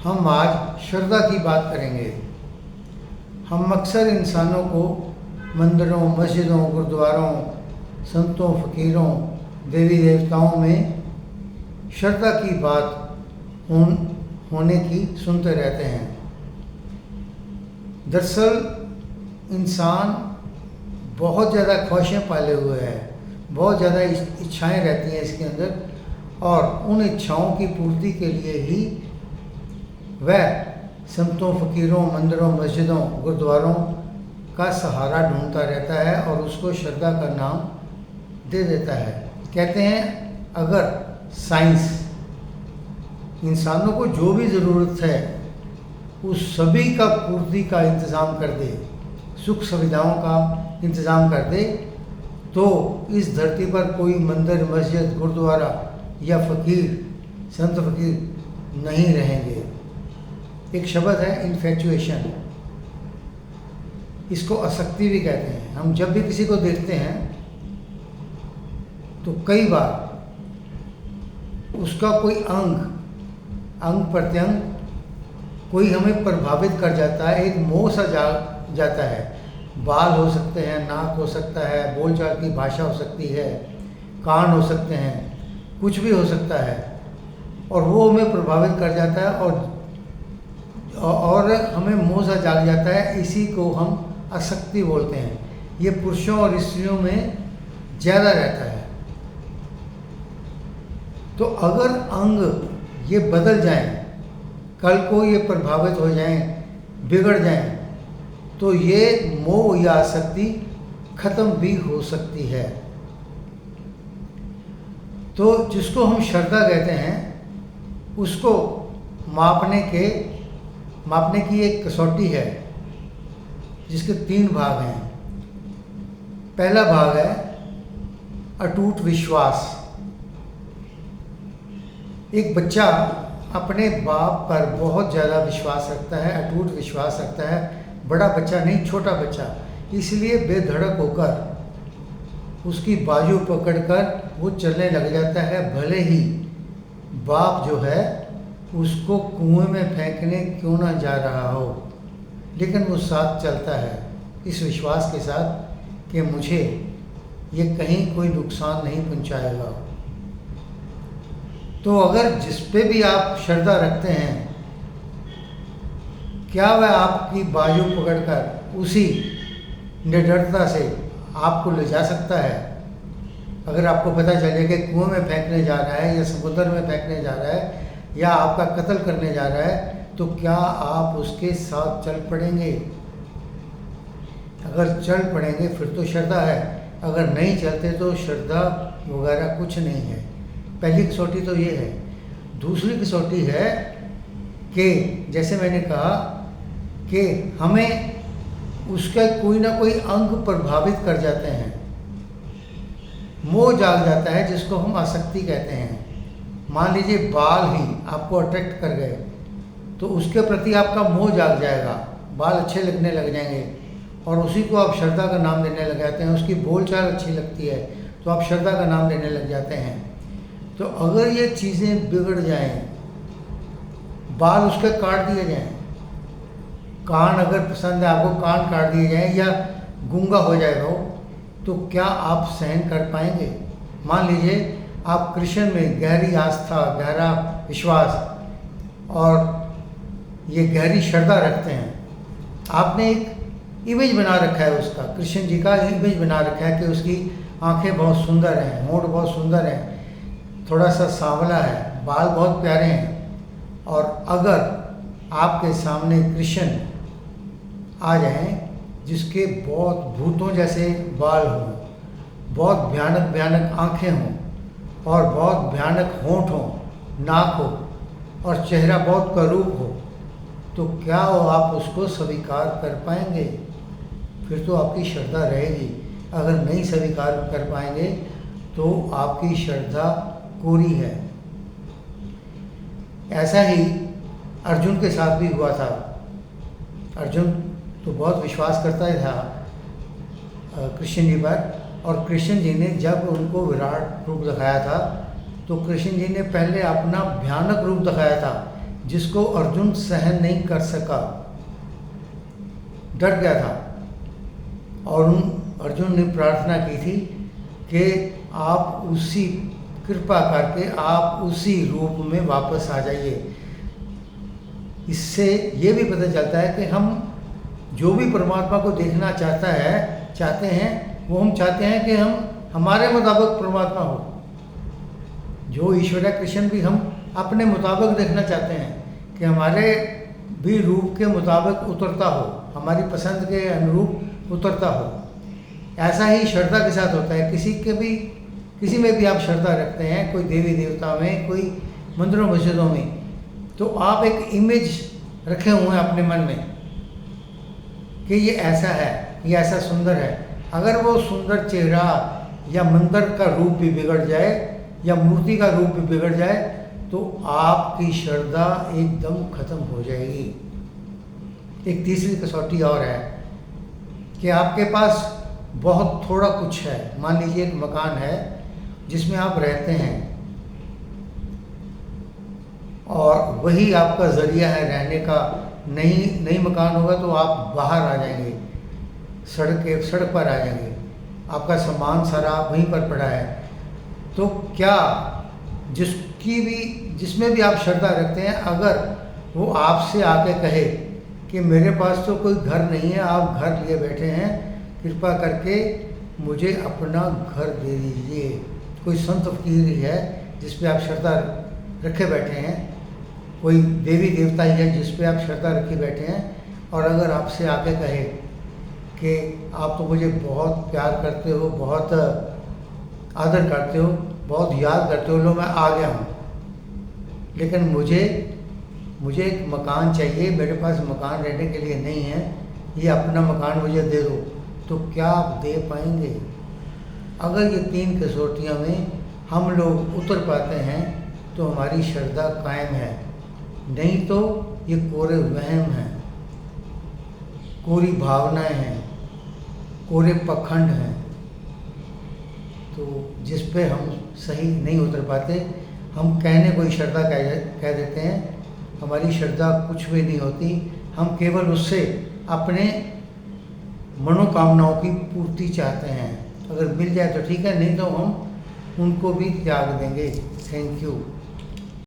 हम आज श्रद्धा की बात करेंगे। हम अक्सर इंसानों को मंदिरों, मस्जिदों, गुरुद्वारों, संतों, फ़कीरों, देवी देवताओं में श्रद्धा की बात होने की सुनते रहते हैं। दरअसल इंसान बहुत ज़्यादा ख्वाहिशें पाले हुए है, बहुत ज़्यादा इच्छाएं रहती हैं इसके अंदर, और उन इच्छाओं की पूर्ति के लिए ही वह संतों, फ़कीरों, मंदिरों, मस्जिदों, गुरुद्वारों का सहारा ढूंढता रहता है और उसको श्रद्धा का नाम दे देता है। कहते हैं अगर साइंस इंसानों को जो भी ज़रूरत है उस सभी का पूर्ति का इंतज़ाम कर दे, सुख सुविधाओं का इंतज़ाम कर दे, तो इस धरती पर कोई मंदिर, मस्जिद, गुरुद्वारा या फ़कीर, संत फ़कीर नहीं रहेंगे। एक शब्द है इन्फेचुएशन, इसको आसक्ति भी कहते हैं। हम जब भी किसी को देखते हैं तो कई बार उसका कोई अंग प्रत्यंग कोई हमें प्रभावित कर जाता है, एक मोह सा जाता है। बाल हो सकते हैं, नाक हो सकता है, बोलचाल की भाषा हो सकती है, कान हो सकते हैं, कुछ भी हो सकता है, और वो हमें प्रभावित कर जाता है और हमें मोह सा जाग जाता है। इसी को हम आसक्ति बोलते हैं। ये पुरुषों और स्त्रियों में ज़्यादा रहता है। तो अगर अंग ये बदल जाएं, कल को ये प्रभावित हो जाएं, बिगड़ जाएं, तो ये मोह या आसक्ति खत्म भी हो सकती है। तो जिसको हम श्रद्धा कहते हैं, उसको मापने की एक कसौटी है जिसके 3 भाग हैं। पहला भाग है अटूट विश्वास। एक बच्चा अपने बाप पर बहुत ज़्यादा विश्वास रखता है, अटूट विश्वास रखता है। बड़ा बच्चा नहीं, छोटा बच्चा, इसलिए बेधड़क होकर उसकी बाजू पकड़कर वो चलने लग जाता है, भले ही बाप जो है उसको कुएं में फेंकने क्यों ना जा रहा हो, लेकिन वो साथ चलता है इस विश्वास के साथ कि मुझे ये कहीं कोई नुकसान नहीं पहुंचाएगा। तो अगर जिस पे भी आप श्रद्धा रखते हैं, क्या वह आपकी बाजू पकड़कर उसी निडरता से आपको ले जा सकता है? अगर आपको पता चले कि कुएं में फेंकने जा रहा है या समुद्र में फेंकने जा रहा है या आपका कत्ल करने जा रहा है, तो क्या आप उसके साथ चल पड़ेंगे? अगर चल पड़ेंगे फिर तो श्रद्धा है, अगर नहीं चलते तो श्रद्धा वगैरह कुछ नहीं है। पहली कसौटी तो ये है। दूसरी कसौटी है कि जैसे मैंने कहा कि हमें उसका कोई ना कोई अंग प्रभावित कर जाते हैं, मोह जाग जाता है, जिसको हम आसक्ति कहते हैं। मान लीजिए बाल ही आपको अट्रैक्ट कर गए, तो उसके प्रति आपका मोह जाग जाएगा, बाल अच्छे लगने लग जाएंगे और उसी को आप श्रद्धा का नाम देने लग जाते हैं। उसकी बोलचाल अच्छी लगती है तो आप श्रद्धा का नाम देने लग जाते हैं। तो अगर ये चीज़ें बिगड़ जाएं, बाल उसके काट दिए जाएं, कान अगर पसंद है आपको, कान काट दिए जाएं या गूंगा हो जाए वो, तो क्या आप सहन कर पाएंगे? मान लीजिए आप कृष्ण में गहरी आस्था, गहरा विश्वास और ये गहरी श्रद्धा रखते हैं। आपने एक इमेज बना रखा है, उसका कृष्ण जी का इमेज बना रखा है कि उसकी आंखें बहुत सुंदर हैं, होंठ बहुत सुंदर हैं, थोड़ा सा सांवला है, बाल बहुत प्यारे हैं। और अगर आपके सामने कृष्ण आ जाएं जिसके बहुत भूतों जैसे बाल हों, बहुत भयानक भयानक आंखें हों और बहुत भयानक होंठ हों, नाक हो और चेहरा बहुत करूप हो, तो क्या आप उसको स्वीकार कर पाएंगे? फिर तो आपकी श्रद्धा रहेगी। अगर नहीं स्वीकार कर पाएंगे तो आपकी श्रद्धा कोरी है। ऐसा ही अर्जुन के साथ भी हुआ था। अर्जुन तो बहुत विश्वास करता ही था कृष्ण जी पर, और कृष्ण जी ने जब उनको विराट रूप दिखाया था तो कृष्ण जी ने पहले अपना भयानक रूप दिखाया था जिसको अर्जुन सहन नहीं कर सका, डर गया था। और अर्जुन ने प्रार्थना की थी कि आप उसी कृपा करके आप उसी रूप में वापस आ जाइए। इससे ये भी पता चलता है कि हम जो भी परमात्मा को देखना चाहते हैं वो हम चाहते हैं कि हम हमारे मुताबिक परमात्मा हो। जो ईश्वर है कृष्ण भी हम अपने मुताबिक देखना चाहते हैं कि हमारे भी रूप के मुताबिक उतरता हो, हमारी पसंद के अनुरूप उतरता हो। ऐसा ही श्रद्धा के साथ होता है। किसी में भी आप श्रद्धा रखते हैं, कोई देवी देवता में, कोई मंदिरों मस्जिदों में, तो आप एक इमेज रखे हुए हैं अपने मन में कि ये ऐसा है, ये ऐसा सुंदर है। अगर वो सुंदर चेहरा या मंदिर का रूप भी बिगड़ जाए या मूर्ति का रूप भी बिगड़ जाए तो आपकी श्रद्धा एकदम खत्म हो जाएगी। एक तीसरी कसौटी और है कि आपके पास बहुत थोड़ा कुछ है। मान लीजिए एक मकान है जिसमें आप रहते हैं और वही आपका ज़रिया है रहने का। नई मकान होगा तो आप बाहर आ जाएंगे, सड़क पर आ जाएंगे, आपका सामान सारा वहीं पर पड़ा है। तो क्या जिसमें भी आप श्रद्धा रखते हैं, अगर वो आपसे आके कहे कि मेरे पास तो कोई घर नहीं है, आप घर लिए बैठे हैं, कृपा करके मुझे अपना घर दे दीजिए। कोई संत फकीर है जिस पे आप श्रद्धा रखे बैठे हैं, कोई देवी देवता ही है जिस पे आप श्रद्धा रखे बैठे हैं, और अगर आपसे आके कहे कि आप तो मुझे बहुत प्यार करते हो, बहुत आदर करते हो, बहुत याद करते हो, लो मैं आ गया हूँ, लेकिन मुझे एक मकान चाहिए, मेरे पास मकान रहने के लिए नहीं है, ये अपना मकान मुझे दे दो, तो क्या आप दे पाएंगे? अगर ये 3 कसौटियों में हम लोग उतर पाते हैं तो हमारी श्रद्धा कायम है, नहीं तो ये कोरे वहम हैं, कोरी भावनाएं हैं, कोरे पखंड हैं। तो जिस पे हम सही नहीं उतर पाते, हम कहने को ही श्रद्धा कह देते हैं, हमारी श्रद्धा कुछ भी नहीं होती। हम केवल उससे अपने मनोकामनाओं की पूर्ति चाहते हैं। अगर मिल जाए तो ठीक है, नहीं तो हम उनको भी त्याग देंगे। Thank you.